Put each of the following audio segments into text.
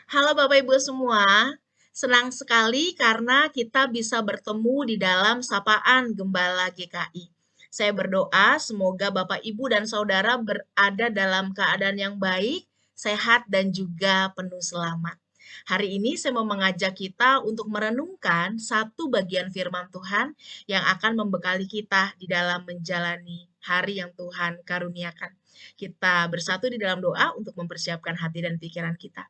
Halo Bapak Ibu semua, senang sekali karena kita bisa bertemu di dalam sapaan Gembala GKI. Saya berdoa semoga Bapak Ibu dan Saudara berada dalam keadaan yang baik, sehat, dan juga penuh selamat. Hari ini saya mau mengajak kita untuk merenungkan satu bagian firman Tuhan yang akan membekali kita di dalam menjalani hari yang Tuhan karuniakan. Kita bersatu di dalam doa untuk mempersiapkan hati dan pikiran kita.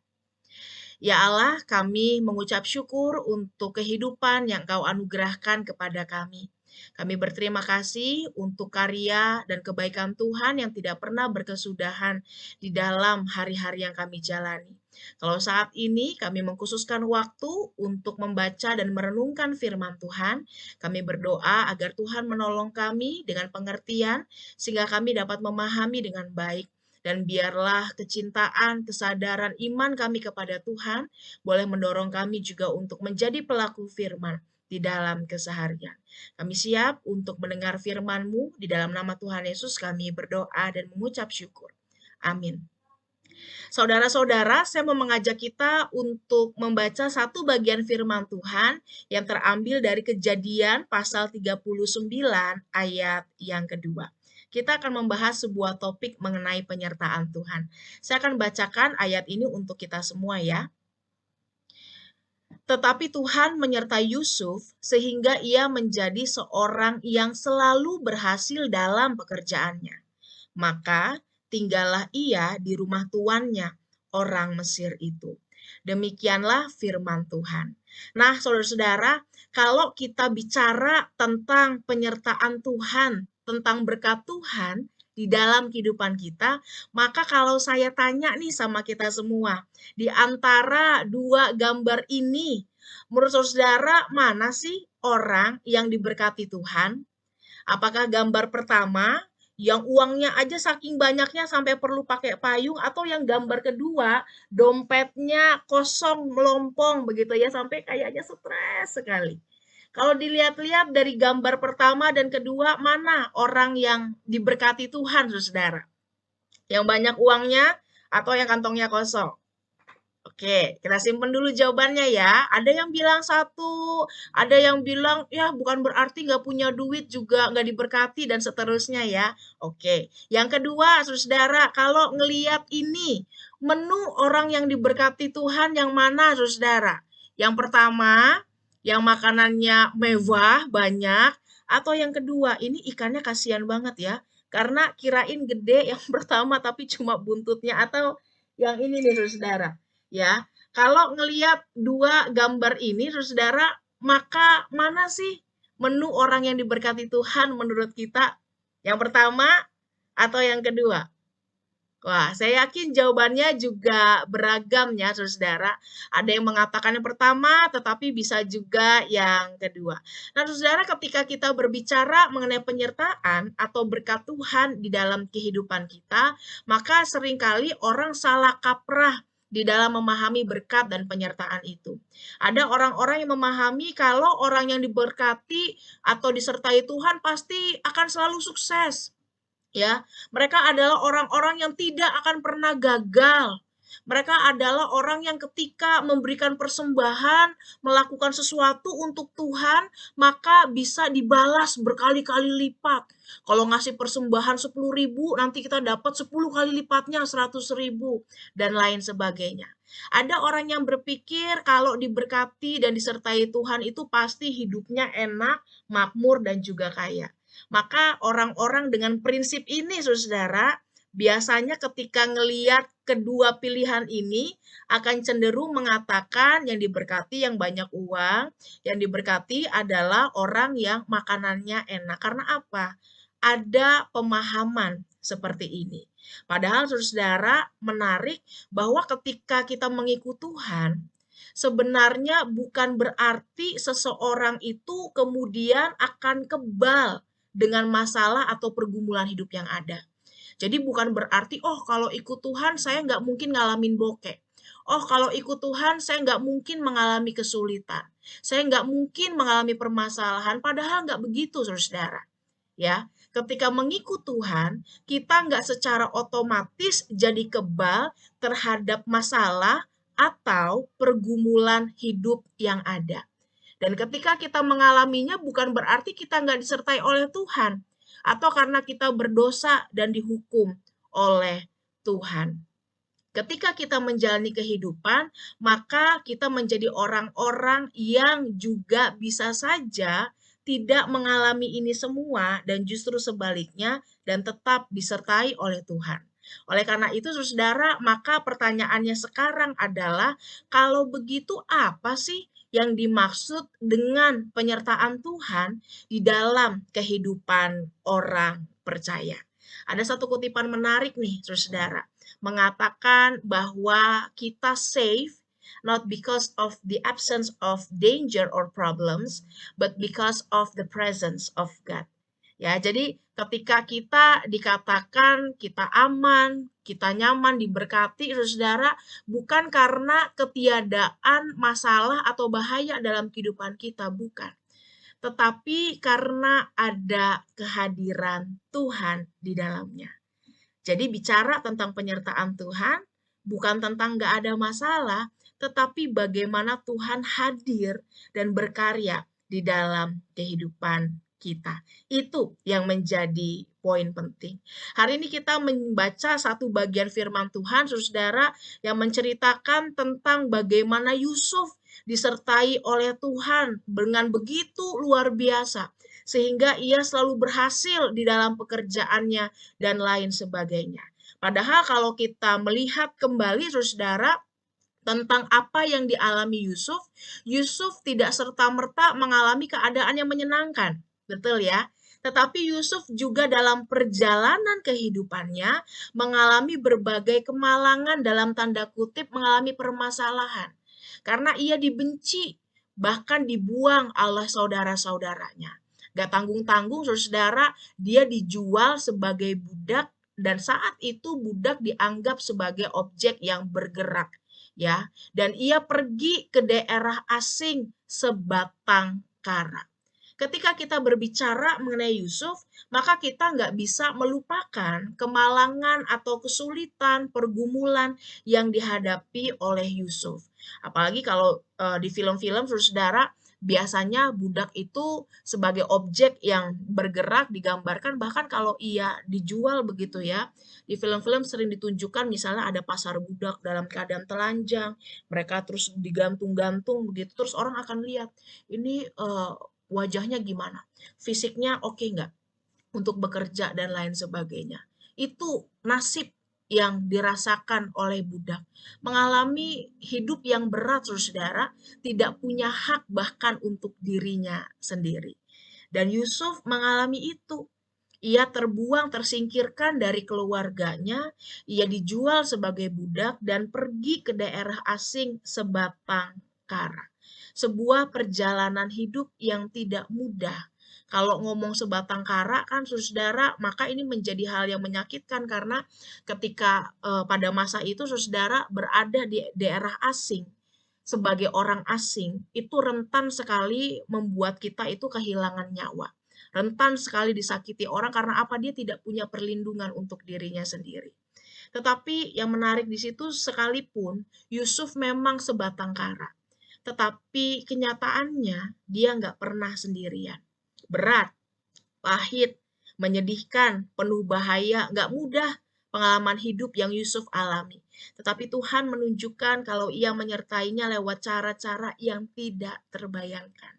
Ya Allah, kami mengucap syukur untuk kehidupan yang Kau anugerahkan kepada kami. Kami berterima kasih untuk karya dan kebaikan Tuhan yang tidak pernah berkesudahan di dalam hari-hari yang kami jalani. Kalau saat ini kami mengkhususkan waktu untuk membaca dan merenungkan firman Tuhan, kami berdoa agar Tuhan menolong kami dengan pengertian sehingga kami dapat memahami dengan baik. Dan biarlah kecintaan, kesadaran iman kami kepada Tuhan boleh mendorong kami juga untuk menjadi pelaku firman di dalam keseharian. Kami siap untuk mendengar firman-Mu. Di dalam nama Tuhan Yesus kami berdoa dan mengucap syukur. Amin. Saudara-saudara, saya mau mengajak kita untuk membaca satu bagian firman Tuhan yang terambil dari Kejadian pasal 39 ayat yang kedua. Kita akan membahas sebuah topik mengenai penyertaan Tuhan. Saya akan bacakan ayat ini untuk kita semua ya. Tetapi Tuhan menyertai Yusuf sehingga ia menjadi seorang yang selalu berhasil dalam pekerjaannya. Maka tinggallah ia di rumah tuannya, orang Mesir itu. Demikianlah firman Tuhan. Nah, saudara-saudara, kalau kita bicara tentang penyertaan Tuhan, tentang berkat Tuhan di dalam kehidupan kita, maka kalau saya tanya nih sama kita semua, di antara dua gambar ini, menurut saudara mana sih orang yang diberkati Tuhan? Apakah gambar pertama yang uangnya aja saking banyaknya sampai perlu pakai payung, atau yang gambar kedua dompetnya kosong melompong begitu ya sampai kayaknya stres sekali. Kalau dilihat-lihat dari gambar pertama dan kedua, mana orang yang diberkati Tuhan, saudara? Yang banyak uangnya atau yang kantongnya kosong? Oke, kita simpen dulu jawabannya ya. Ada yang bilang satu, ada yang bilang ya bukan berarti nggak punya duit juga nggak diberkati dan seterusnya ya. Oke, yang kedua, saudara, kalau ngeliat ini menu orang yang diberkati Tuhan yang mana, saudara? Yang pertama, yang makanannya mewah banyak, atau yang kedua, ini ikannya kasihan banget ya, karena kirain gede yang pertama tapi cuma buntutnya, atau yang ini nih, saudara. Ya, kalau ngelihat dua gambar ini, saudara, maka mana sih menu orang yang diberkati Tuhan menurut kita? Yang pertama atau yang kedua? Wah, saya yakin jawabannya juga beragam ya, saudara. Ada yang mengatakan yang pertama, tetapi bisa juga yang kedua. Nah, saudara, ketika kita berbicara mengenai penyertaan atau berkat Tuhan di dalam kehidupan kita, maka seringkali orang salah kaprah di dalam memahami berkat dan penyertaan itu. Ada orang-orang yang memahami kalau orang yang diberkati atau disertai Tuhan pasti akan selalu sukses. Ya, mereka adalah orang-orang yang tidak akan pernah gagal. Mereka adalah orang yang ketika memberikan persembahan, melakukan sesuatu untuk Tuhan, maka bisa dibalas berkali-kali lipat. Kalau ngasih persembahan 10.000, nanti kita dapat 10 kali lipatnya 100.000, dan lain sebagainya. Ada orang yang berpikir kalau diberkati dan disertai Tuhan itu pasti hidupnya enak, makmur, dan juga kaya. Maka orang-orang dengan prinsip ini, saudara, biasanya ketika ngeliat kedua pilihan ini akan cenderung mengatakan yang diberkati yang banyak uang, yang diberkati adalah orang yang makanannya enak. Karena apa? Ada pemahaman seperti ini. Padahal saudara, menarik bahwa ketika kita mengikut Tuhan, sebenarnya bukan berarti seseorang itu kemudian akan kebal dengan masalah atau pergumulan hidup yang ada. Jadi bukan berarti, oh kalau ikut Tuhan saya nggak mungkin ngalamin bokeh. Oh kalau ikut Tuhan saya nggak mungkin mengalami kesulitan. Saya nggak mungkin mengalami permasalahan, padahal nggak begitu, saudara. Ya, ketika mengikut Tuhan, kita nggak secara otomatis jadi kebal terhadap masalah atau pergumulan hidup yang ada. Dan ketika kita mengalaminya bukan berarti kita nggak disertai oleh Tuhan, atau karena kita berdosa dan dihukum oleh Tuhan. Ketika kita menjalani kehidupan, maka kita menjadi orang-orang yang juga bisa saja tidak mengalami ini semua dan justru sebaliknya dan tetap disertai oleh Tuhan. Oleh karena itu, saudara, maka pertanyaannya sekarang adalah, kalau begitu apa sih yang dimaksud dengan penyertaan Tuhan di dalam kehidupan orang percaya? Ada satu kutipan menarik nih, saudara, mengatakan bahwa kita safe not because of the absence of danger or problems, but because of the presence of God. Ya, jadi ketika kita dikatakan kita aman, kita nyaman, diberkati, saudara, bukan karena ketiadaan masalah atau bahaya dalam kehidupan kita, bukan. Tetapi karena ada kehadiran Tuhan di dalamnya. Jadi bicara tentang penyertaan Tuhan, bukan tentang nggak ada masalah, tetapi bagaimana Tuhan hadir dan berkarya di dalam kehidupan kita. Itu yang menjadi poin penting. Hari ini kita membaca satu bagian firman Tuhan, saudara, yang menceritakan tentang bagaimana Yusuf disertai oleh Tuhan dengan begitu luar biasa, sehingga ia selalu berhasil di dalam pekerjaannya dan lain sebagainya. Padahal kalau kita melihat kembali, saudara, tentang apa yang dialami Yusuf, Yusuf tidak serta-merta mengalami keadaan yang menyenangkan. Betul ya? Tetapi Yusuf juga dalam perjalanan kehidupannya mengalami berbagai kemalangan, dalam tanda kutip mengalami permasalahan. Karena ia dibenci, bahkan dibuang oleh saudara-saudaranya. Gak tanggung-tanggung, saudara, dia dijual sebagai budak, dan saat itu budak dianggap sebagai objek yang bergerak, ya, dan ia pergi ke daerah asing sebatang kara. Ketika kita berbicara mengenai Yusuf, maka kita nggak bisa melupakan kemalangan atau kesulitan, pergumulan yang dihadapi oleh Yusuf. Apalagi kalau di film-film, saudara, biasanya budak itu sebagai objek yang bergerak digambarkan, bahkan kalau ia dijual begitu ya. Di film-film sering ditunjukkan misalnya ada pasar budak dalam keadaan telanjang, mereka terus digantung-gantung begitu, terus orang akan lihat ini wajahnya gimana, fisiknya oke nggak untuk bekerja dan lain sebagainya. Itu nasib yang dirasakan oleh budak, mengalami hidup yang berat, saudara, tidak punya hak bahkan untuk dirinya sendiri. Dan Yusuf mengalami itu. Ia terbuang, tersingkirkan dari keluarganya, ia dijual sebagai budak dan pergi ke daerah asing sebatang kara. Sebuah perjalanan hidup yang tidak mudah. Kalau ngomong sebatang kara kan, saudara, maka ini menjadi hal yang menyakitkan karena ketika pada masa itu saudara berada di daerah asing sebagai orang asing, itu rentan sekali membuat kita itu kehilangan nyawa. Rentan sekali disakiti orang karena apa? Dia tidak punya perlindungan untuk dirinya sendiri. Tetapi yang menarik di situ, sekalipun Yusuf memang sebatang kara, tetapi kenyataannya dia nggak pernah sendirian. Berat, pahit, menyedihkan, penuh bahaya, nggak mudah pengalaman hidup yang Yusuf alami. Tetapi Tuhan menunjukkan kalau ia menyertainya lewat cara-cara yang tidak terbayangkan.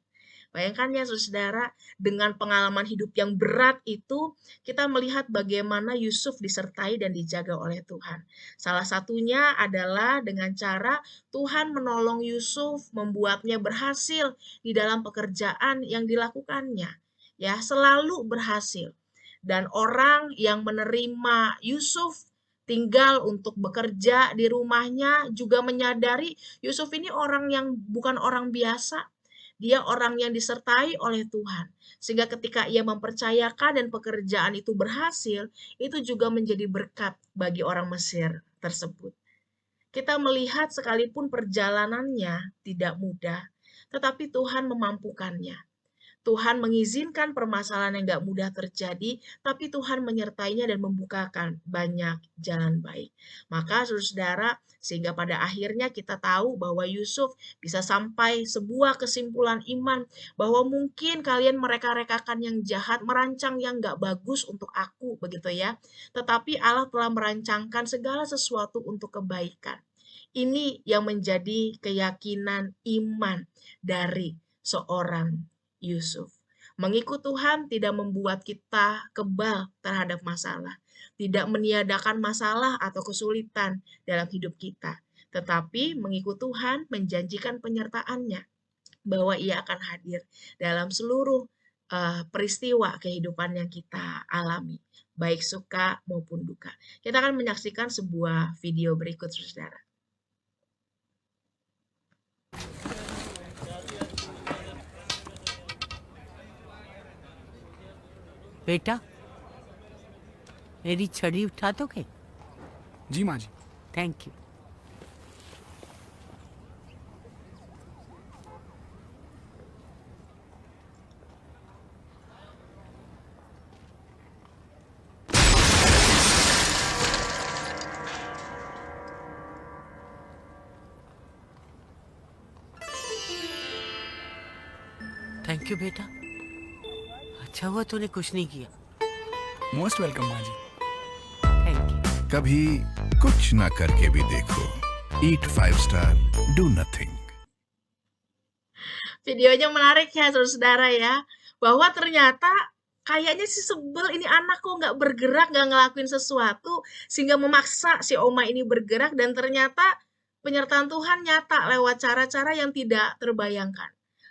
Bayangkan ya saudara, dengan pengalaman hidup yang berat itu, kita melihat bagaimana Yusuf disertai dan dijaga oleh Tuhan. Salah satunya adalah dengan cara Tuhan menolong Yusuf, membuatnya berhasil di dalam pekerjaan yang dilakukannya. Ya, selalu berhasil. Dan orang yang menerima Yusuf tinggal untuk bekerja di rumahnya juga menyadari Yusuf ini orang yang bukan orang biasa. Dia orang yang disertai oleh Tuhan. Sehingga ketika ia mempercayakan dan pekerjaan itu berhasil, itu juga menjadi berkat bagi orang Mesir tersebut. Kita melihat sekalipun perjalanannya tidak mudah, tetapi Tuhan memampukannya. Tuhan mengizinkan permasalahan yang gak mudah terjadi, tapi Tuhan menyertainya dan membukakan banyak jalan baik. Maka saudara, sehingga pada akhirnya kita tahu bahwa Yusuf bisa sampai sebuah kesimpulan iman bahwa mungkin kalian mereka-rekakan yang jahat, merancang yang gak bagus untuk aku, begitu ya. Tetapi Allah telah merancangkan segala sesuatu untuk kebaikan. Ini yang menjadi keyakinan iman dari seorang Yusuf. Mengikut Tuhan tidak membuat kita kebal terhadap masalah, tidak meniadakan masalah atau kesulitan dalam hidup kita, tetapi mengikut Tuhan menjanjikan penyertaannya bahwa Ia akan hadir dalam seluruh peristiwa kehidupan yang kita alami, baik suka maupun duka. Kita akan menyaksikan sebuah video berikut, saudara. बेटा मेरी छड़ी उठा दोगे? जी माँ जी। Thank you. Thank you बेटा, अच्छा हुआ तूने कुछ नहीं किया। मोस्ट वेलकम माँ जी। Thank you. कभी कुछ ना करके भी देखो। Eat 5 star, do nothing. Videonya menarik ya saudara ya, bahwa ternyata kayaknya sih sebel ini anak kok nggak bergerak, nggak ngelakuin sesuatu, sehingga memaksa si Oma ini bergerak, dan ternyata penyertaan Tuhan nyata lewat cara-cara yang tidak terbayangkan.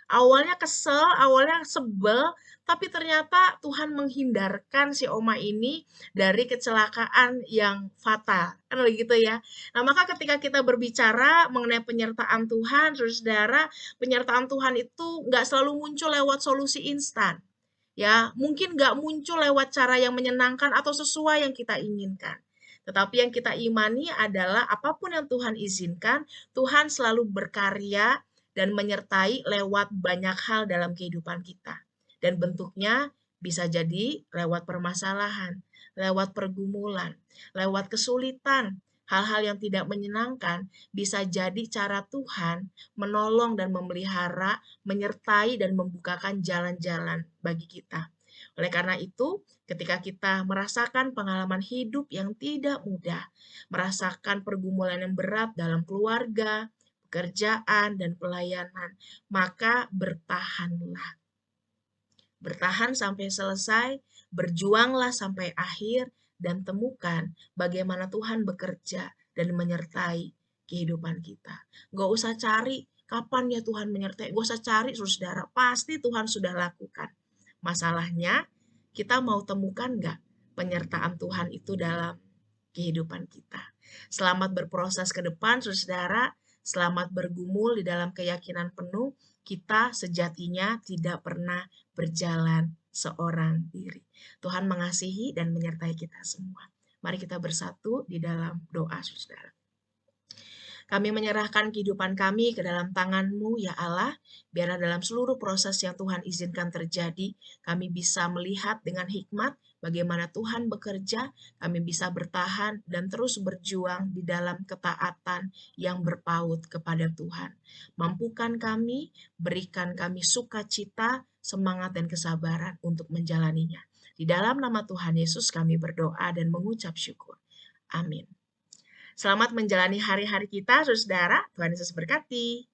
Awalnya kesel, awalnya sebel, tapi ternyata Tuhan menghindarkan si Oma ini dari kecelakaan yang fatal. Kan begitu ya. Nah, maka ketika kita berbicara mengenai penyertaan Tuhan, saudara, penyertaan Tuhan itu nggak selalu muncul lewat solusi instan. Ya, mungkin nggak muncul lewat cara yang menyenangkan atau sesuai yang kita inginkan. Tetapi yang kita imani adalah apapun yang Tuhan izinkan, Tuhan selalu berkarya dan menyertai lewat banyak hal dalam kehidupan kita. Dan bentuknya bisa jadi lewat permasalahan, lewat pergumulan, lewat kesulitan, hal-hal yang tidak menyenangkan, bisa jadi cara Tuhan menolong dan memelihara, menyertai dan membukakan jalan-jalan bagi kita. Oleh karena itu, ketika kita merasakan pengalaman hidup yang tidak mudah, merasakan pergumulan yang berat dalam keluarga, pekerjaan, dan pelayanan, maka bertahanlah. Bertahan sampai selesai, berjuanglah sampai akhir, dan temukan bagaimana Tuhan bekerja dan menyertai kehidupan kita. Gak usah cari kapan ya Tuhan menyertai, gak usah cari saudara, pasti Tuhan sudah lakukan. Masalahnya, kita mau temukan gak penyertaan Tuhan itu dalam kehidupan kita. Selamat berproses ke depan, saudara. Selamat bergumul di dalam keyakinan penuh, kita sejatinya tidak pernah berjalan seorang diri. Tuhan mengasihi dan menyertai kita semua. Mari kita bersatu di dalam doa, saudara. Kami menyerahkan kehidupan kami ke dalam tangan-Mu, ya Allah. Biarlah dalam seluruh proses yang Tuhan izinkan terjadi, kami bisa melihat dengan hikmat bagaimana Tuhan bekerja, kami bisa bertahan dan terus berjuang di dalam ketaatan yang berpaut kepada Tuhan. Mampukan kami, berikan kami sukacita, semangat dan kesabaran untuk menjalaninya. Di dalam nama Tuhan Yesus kami berdoa dan mengucap syukur. Amin. Selamat menjalani hari-hari kita, saudara. Tuhan Yesus berkati.